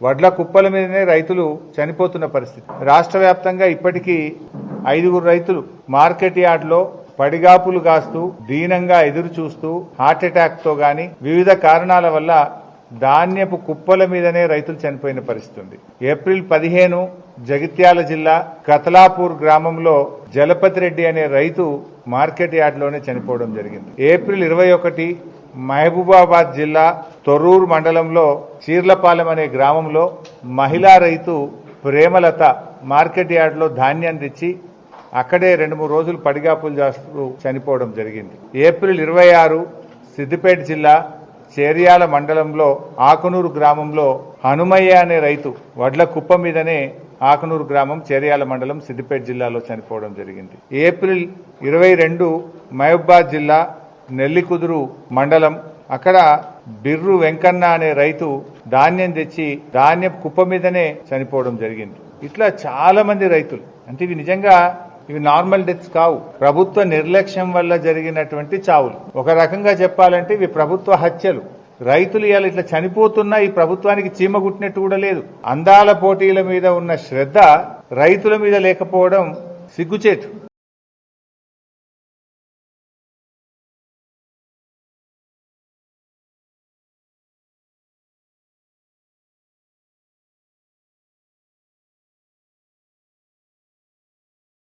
వడ్ల కుప్పల మీదనే రైతులు చనిపోతున్న పరిస్థితి. రాష్ట్ర వ్యాప్తంగా ఇప్పటికీ 5 రైతులు మార్కెట్ యార్డ్లో పడిగాపులు కాస్తూ దీనంగా ఎదురు చూస్తూ హార్ట్అటాక్ తో గాని వివిధ కారణాల వల్ల ధాన్యపు కుప్పల మీదనే రైతులు చనిపోయిన పరిస్థితి ఉంది. ఏప్రిల్ 15 జగిత్యాల జిల్లా కతలాపూర్ గ్రామంలో జలపతి రెడ్డి అనే రైతు మార్కెట్ యార్డ్లోనే చనిపోవడం జరిగింది. ఏప్రిల్ 21 మహబూబాబాద్ జిల్లా తొర్రూరు మండలంలో చీర్లపాలెం అనే గ్రామంలో మహిళా రైతు ప్రేమలత మార్కెట్ యార్డ్లో ధాన్యం తెచ్చి అక్కడే 2-3 రోజులు పడిగాపులు చేస్తూ చనిపోవడం జరిగింది. ఏప్రిల్ 26 సిద్దిపేట జిల్లా చేర్యాల మండలంలో ఆకునూరు గ్రామంలో హనుమయ్య అనే రైతు వడ్ల కుప్ప మీదనే ఆకునూరు గ్రామం చేర్యాల మండలం సిద్దిపేట జిల్లాలో చనిపోవడం జరిగింది. ఏప్రిల్ 22 మహబూబాబాద్ జిల్లా నెల్లికుదురు మండలం అక్కడ బిర్రు వెంకన్న అనే రైతు ధాన్యం తెచ్చి ధాన్యం కుప్ప మీదనే చనిపోవడం జరిగింది. ఇట్లా చాలా మంది రైతులు, అంటే ఇవి నిజంగా ఇవి నార్మల్ డెత్స్ కావు, ప్రభుత్వ నిర్లక్ష్యం వల్ల జరిగినటువంటి చావులు. ఒక రకంగా చెప్పాలంటే ఇవి ప్రభుత్వ హత్యలు. రైతులు ఇవాళ ఇట్లా చనిపోతున్నా ఈ ప్రభుత్వానికి చీమ గుట్టినట్టు కూడా లేదు. అందాల పోటీల మీద ఉన్న శ్రద్ధ రైతుల మీద లేకపోవడం సిగ్గుచేటు.